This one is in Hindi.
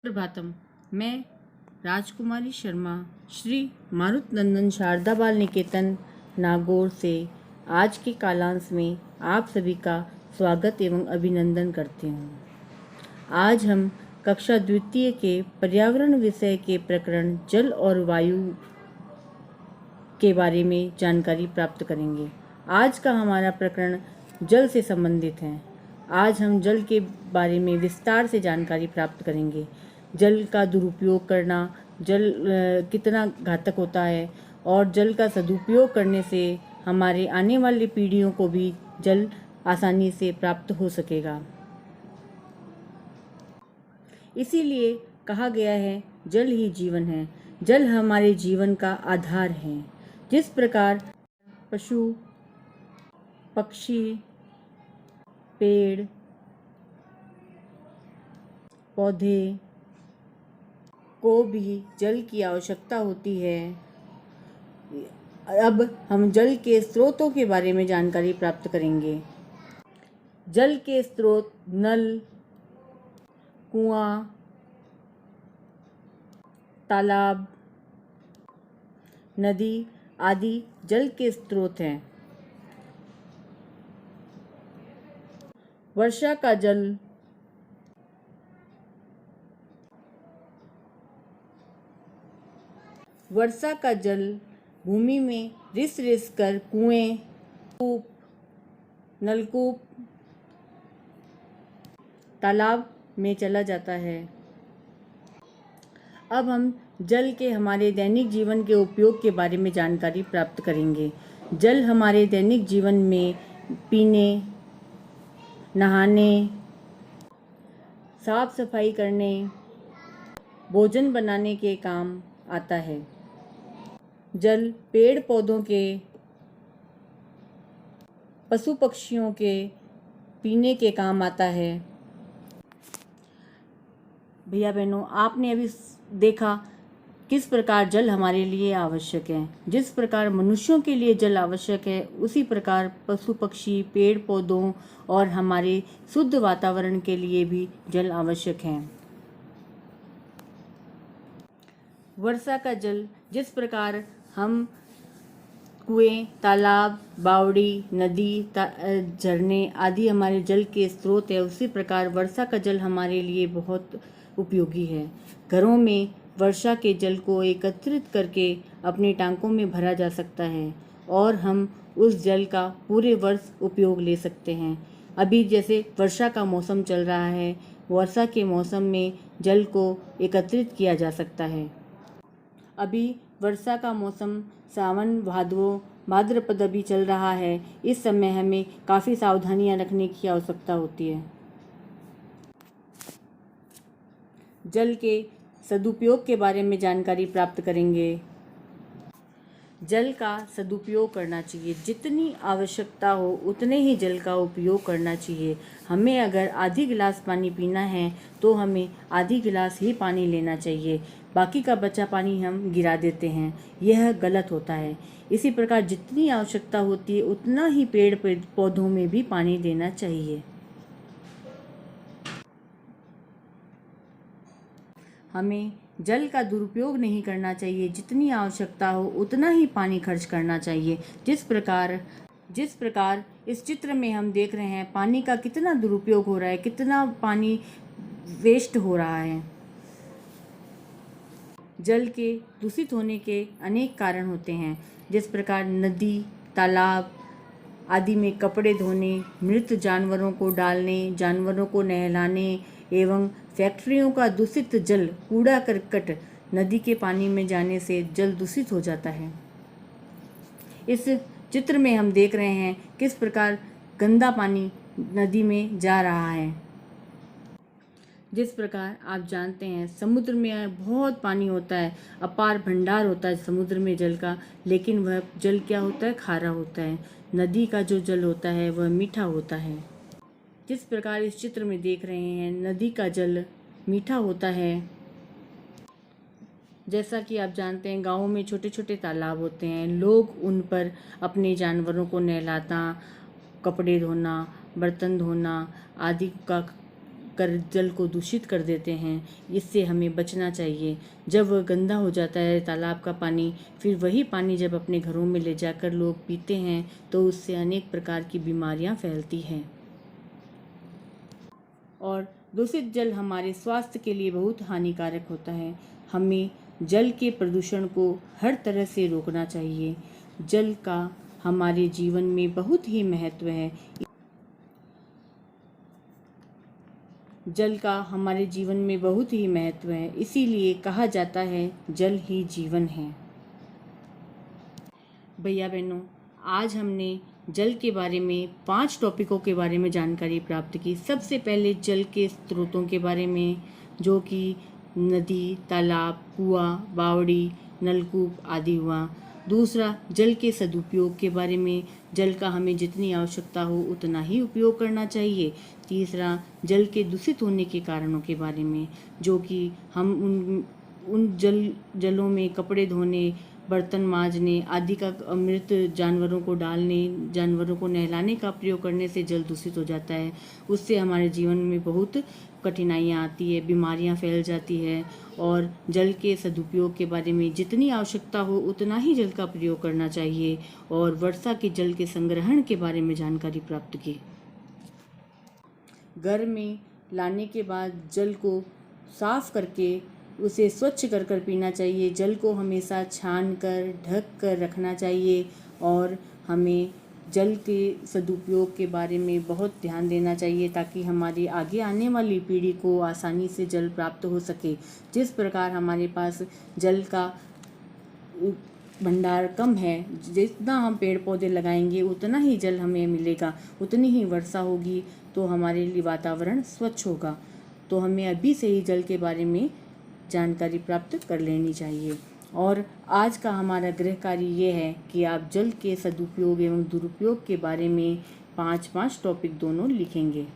प्रभातम। मैं राजकुमारी शर्मा श्री मारुत नंदन शारदा बाल निकेतन नागौर से आज के कालांश में आप सभी का स्वागत एवं अभिनंदन करती हूँ। आज हम कक्षा द्वितीय के पर्यावरण विषय के प्रकरण जल और वायु के बारे में जानकारी प्राप्त करेंगे। आज का हमारा प्रकरण जल से संबंधित है। आज हम जल के बारे में विस्तार से जानकारी प्राप्त करेंगे। जल का दुरुपयोग करना, जल कितना घातक होता है और जल का सदुपयोग करने से हमारे आने वाली पीढ़ियों को भी जल आसानी से प्राप्त हो सकेगा। इसीलिए कहा गया है जल ही जीवन है। जल हमारे जीवन का आधार है। जिस प्रकार पशु, पक्षी, पेड़, पौधे को भी जल की आवश्यकता होती है। अब हम जल के स्रोतों के बारे में जानकारी प्राप्त करेंगे। जल के स्रोत नल, कुआं, तालाब, नदी आदि जल के स्रोत हैं। वर्षा का जल भूमि में रिस कर कुएं, कूप, नलकूप, तालाब में चला जाता है। अब हम जल के हमारे दैनिक जीवन के उपयोग के बारे में जानकारी प्राप्त करेंगे। जल हमारे दैनिक जीवन में पीने, नहाने, साफ सफाई करने, भोजन बनाने के काम आता है। जल पेड़ पौधों के, पशु पक्षियों के पीने के काम आता है। भैया बहनों, आपने अभी देखा किस प्रकार जल हमारे लिए आवश्यक है। जिस प्रकार मनुष्यों के लिए जल आवश्यक है, उसी प्रकार पशु पक्षी, पेड़ पौधों और हमारे शुद्ध वातावरण के लिए भी जल आवश्यक है। वर्षा का जल, जिस प्रकार हम कुएं, तालाब, बावड़ी, नदी, झरने आदि हमारे जल के स्रोत है, उसी प्रकार वर्षा का जल हमारे लिए बहुत उपयोगी है। घरों में वर्षा के जल को एकत्रित करके अपने टांकों में भरा जा सकता है और हम उस जल का पूरे वर्ष उपयोग ले सकते हैं। अभी जैसे वर्षा का मौसम चल रहा है, वर्षा के मौसम में जल को एकत्रित किया जा सकता है। अभी वर्षा का मौसम सावन, भाद्रपद अभी चल रहा है। इस समय हमें काफ़ी सावधानियां रखने की आवश्यकता होती है। जल के सदुपयोग के बारे में जानकारी प्राप्त करेंगे। जल का सदुपयोग करना चाहिए। जितनी आवश्यकता हो उतने ही जल का उपयोग करना चाहिए। हमें अगर आधी गिलास पानी पीना है तो हमें आधी गिलास ही पानी लेना चाहिए। बाकी का बचा पानी हम गिरा देते हैं, यह गलत होता है। इसी प्रकार जितनी आवश्यकता होती है उतना ही पेड़ पौधों में भी पानी देना चाहिए। हमें जल का दुरुपयोग नहीं करना चाहिए। जितनी आवश्यकता हो उतना ही पानी खर्च करना चाहिए। जिस प्रकार इस चित्र में हम देख रहे हैं, पानी का कितना दुरुपयोग हो रहा है, कितना पानी वेस्ट हो रहा है। जल के दूषित होने के अनेक कारण होते हैं। जिस प्रकार नदी, तालाब आदि में कपड़े धोने, मृत जानवरों को डालने, जानवरों को नहलाने एवं फैक्ट्रियों का दूषित जल, कूड़ा करकट नदी के पानी में जाने से जल दूषित हो जाता है। इस चित्र में हम देख रहे हैं किस प्रकार गंदा पानी नदी में जा रहा है। जिस प्रकार आप जानते हैं समुद्र में बहुत पानी होता है, अपार भंडार होता है समुद्र में जल का, लेकिन वह जल क्या होता है, खारा होता है। नदी का जो जल होता है वह मीठा होता है। जिस प्रकार इस चित्र में देख रहे हैं, नदी का जल मीठा होता है। जैसा कि आप जानते हैं गाँव में छोटे छोटे तालाब होते हैं, लोग उन पर अपने जानवरों को नहलाना, कपड़े धोना, बर्तन धोना आदि का कर जल को दूषित कर देते हैं। इससे हमें बचना चाहिए। जब वह गंदा हो जाता है तालाब का पानी, फिर वही पानी जब अपने घरों में ले जाकर लोग पीते हैं तो उससे अनेक प्रकार की बीमारियां फैलती हैं। और दूषित जल हमारे स्वास्थ्य के लिए बहुत हानिकारक होता है। हमें जल के प्रदूषण को हर तरह से रोकना चाहिए। जल का हमारे जीवन में बहुत ही महत्व है। जल का हमारे जीवन में बहुत ही महत्व है, इसीलिए कहा जाता है जल ही जीवन है। भैया बहनों, आज हमने जल के बारे में 5 टॉपिकों के बारे में जानकारी प्राप्त की। सबसे पहले जल के स्रोतों के बारे में, जो कि नदी, तालाब, कुआं, बावड़ी, नलकूप आदि हुआ। दूसरा, जल के सदुपयोग के बारे में, जल का हमें जितनी आवश्यकता हो उतना ही उपयोग करना चाहिए। तीसरा, जल के दूषित होने के कारणों के बारे में, जो कि हम उन जलों में कपड़े धोने, बर्तन मांजने आदि का, मृत जानवरों को डालने, जानवरों को नहलाने का प्रयोग करने से जल दूषित हो जाता है। उससे हमारे जीवन में बहुत कठिनाइयाँ आती है, बीमारियाँ फैल जाती है। और जल के सदुपयोग के बारे में, जितनी आवश्यकता हो उतना ही जल का प्रयोग करना चाहिए। और वर्षा के जल के संग्रहण के बारे में जानकारी प्राप्त की। घर में लाने के बाद जल को साफ करके उसे स्वच्छ कर कर पीना चाहिए। जल को हमेशा छान कर ढक कर रखना चाहिए। और हमें जल के सदुपयोग के बारे में बहुत ध्यान देना चाहिए, ताकि हमारी आगे आने वाली पीढ़ी को आसानी से जल प्राप्त हो सके। जिस प्रकार हमारे पास जल का भंडार कम है, जितना हम पेड़ पौधे लगाएंगे उतना ही जल हमें मिलेगा, उतनी ही वर्षा होगी, तो हमारे लिए वातावरण स्वच्छ होगा। तो हमें अभी से ही जल के बारे में जानकारी प्राप्त कर लेनी चाहिए। और आज का हमारा गृह कार्य ये है कि आप जल के सदुपयोग एवं दुरुपयोग के बारे में 5-5 टॉपिक दोनों लिखेंगे।